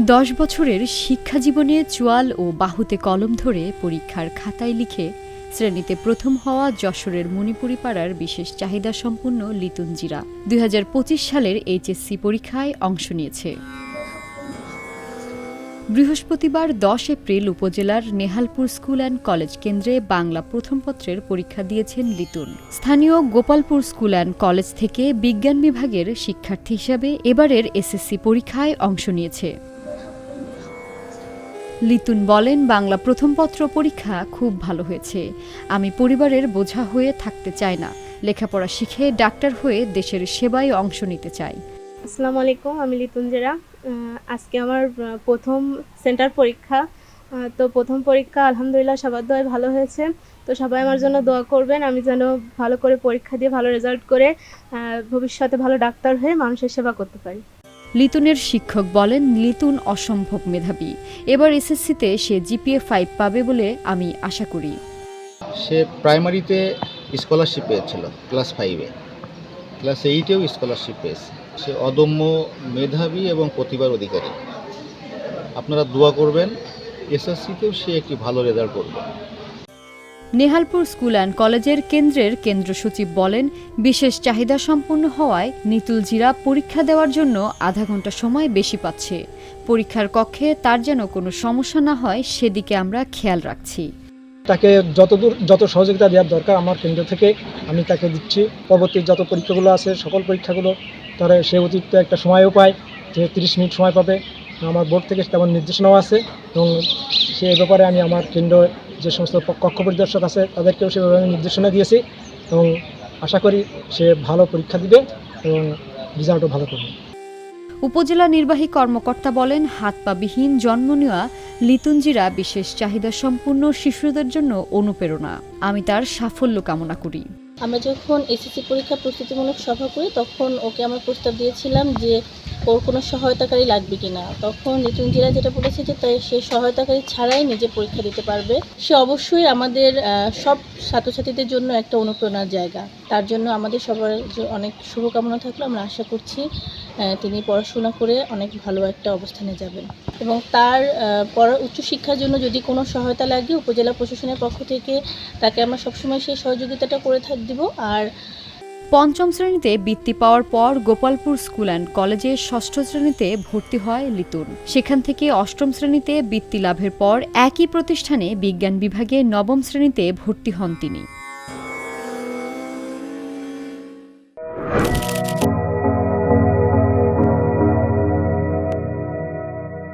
10 বছরের শিক্ষা জীবনে চোয়াল ও বাহুতে কলম ধরে পরীক্ষার খাতায় লিখে শ্রেণীতে প্রথম হওয়া যশোরের মণিপুরি পাড়ার বিশেষ চাহিদা সম্পন্ন লিতুন জিরা 2025 সালের এইচএসসি পরীক্ষায় অংশ নিয়েছে। বৃহস্পতিবার 10 এপ্রিল উপজেলার নেহালপুর স্কুল অ্যান্ড কলেজ কেন্দ্রে বাংলা প্রথম পত্রের পরীক্ষা দিয়েছেন লিতুন। স্থানীয় গোপালপুর স্কুল অ্যান্ড কলেজ থেকে বিজ্ঞান বিভাগের শিক্ষার্থী হিসাবে এবারের এসএসসি পরীক্ষায় অংশ নিয়েছে। লিতুন বলেন, বাংলা প্রথম পত্র পরীক্ষা খুব ভালো হয়েছে। আমি পরিবারের বোঝা হয়ে থাকতে চাই না। লেখাপড়া শিখে ডাক্তার হয়ে দেশের সেবায় অংশ নিতে চাই। আসসালামু আলাইকুম, আমি লিতুন জেরা। আজকে আমার প্রথম সেন্টার পরীক্ষা। তো প্রথম পরীক্ষা আলহামদুলিল্লাহ সবার দোয়ায় ভালো হয়েছে। তো সবাই আমার জন্য দোয়া করবেন, আমি যেন ভালো করে পরীক্ষা দিয়ে ভালো রেজাল্ট করে ভবিষ্যতে ভালো ডাক্তার হয়ে মানুষের সেবা করতে পারি। লিতুনের শিক্ষক বলেন, লিতুন অসম্ভব মেধাবী। এবার এসএসসিতে সে জিপিএ 5 পাবে বলে আমি আশা করি। সে প্রাইমারিতে স্কলারশিপ পেয়েছিল ক্লাস 5-এ, ক্লাস 8-এও স্কলারশিপ পেয়েছে। সে অদম্য মেধাবী এবং প্রতিভার অধিকারী। আপনারা দোয়া করবেন, এসএসসিতেও সে একটি ভালো রেজাল্ট করবে। নেহালপুর স্কুল অ্যান্ড কলেজের কেন্দ্র সচিব বলেন, বিশেষ চাহিদা সম্পন্ন হওয়ায় নিতুল জিরা পরীক্ষা দেওয়ার জন্য আধা ঘন্টা সময় বেশি পাচ্ছে। পরীক্ষার কক্ষে তার যেন কোনো সমস্যা না হয় সেদিকে আমরা খেয়াল রাখছি। তাকে যত সহযোগিতা দেওয়ার দরকার আমার কেন্দ্র থেকে আমি তাকে দিচ্ছি। পরবর্তী যত পরীক্ষাগুলো আছে সকল পরীক্ষাগুলো তারা সে অতিরিক্ত একটা সময়ও পায়, যে 30 মিনিট সময় পাবে। আমার বোর্ড থেকে তেমন নির্দেশনাও আছে এবং সে ব্যাপারে আমি আমার কেন্দ্র যে সমস্ত কক্ষ পরিদর্শক আছে তাদেরকেও সেভাবে আমি নির্দেশনা দিয়েছি এবং আশা করি সে ভালো পরীক্ষা দিবে এবং রেজাল্টও ভালো করবে। উপজেলা নির্বাহী কর্মকর্তা বলেন, হাত পা বিহীন জন্ম নেওয়া লিতুন জিরা বিশেষ চাহিদা সম্পন্ন শিশুদের জন্য অনুপ্রেরণা। আমি তার সাফল্য কামনা করি। আমরা যখন এসএসসি পরীক্ষা প্রস্তুতিমূলক সভা করি তখন ওকে আমরা প্রস্তাব দিয়েছিলাম যে ওর কোনো সহায়তাকারী লাগবে কিনা। তখন লিতুন জিরা যেটা বলেছে যে তাই সে সহায়তাকারী ছাড়াই নিজে পরীক্ষা দিতে পারবে। সে অবশ্যই আমাদের সব ছাত্রছাত্রীদের জন্য একটা অনুপ্রেরণার জায়গা। তার জন্য আমাদের সবার অনেক শুভকামনা থাকলো। আমরা আশা করছি তিনি পড়াশোনা করে অনেক ভালো একটা অবস্থানে যাবেন এবং তার উচ্চশিক্ষার জন্য যদি কোনো সহায়তা লাগে উপজেলা প্রশাসনের পক্ষ থেকে তাকে আমরা সবসময় সেই সহযোগিতাটা করে দিব। আর 5ম শ্রেণীতে বৃত্তি পাওয়ার পর গোপালপুর স্কুল অ্যান্ড কলেজে 6ষ্ঠ শ্রেণীতে ভর্তি হয় লিতুন। সেখান থেকে 8ম শ্রেণীতে বৃত্তি লাভের পর একই প্রতিষ্ঠানে বিজ্ঞান বিভাগে 9ম শ্রেণীতে ভর্তি হন তিনি।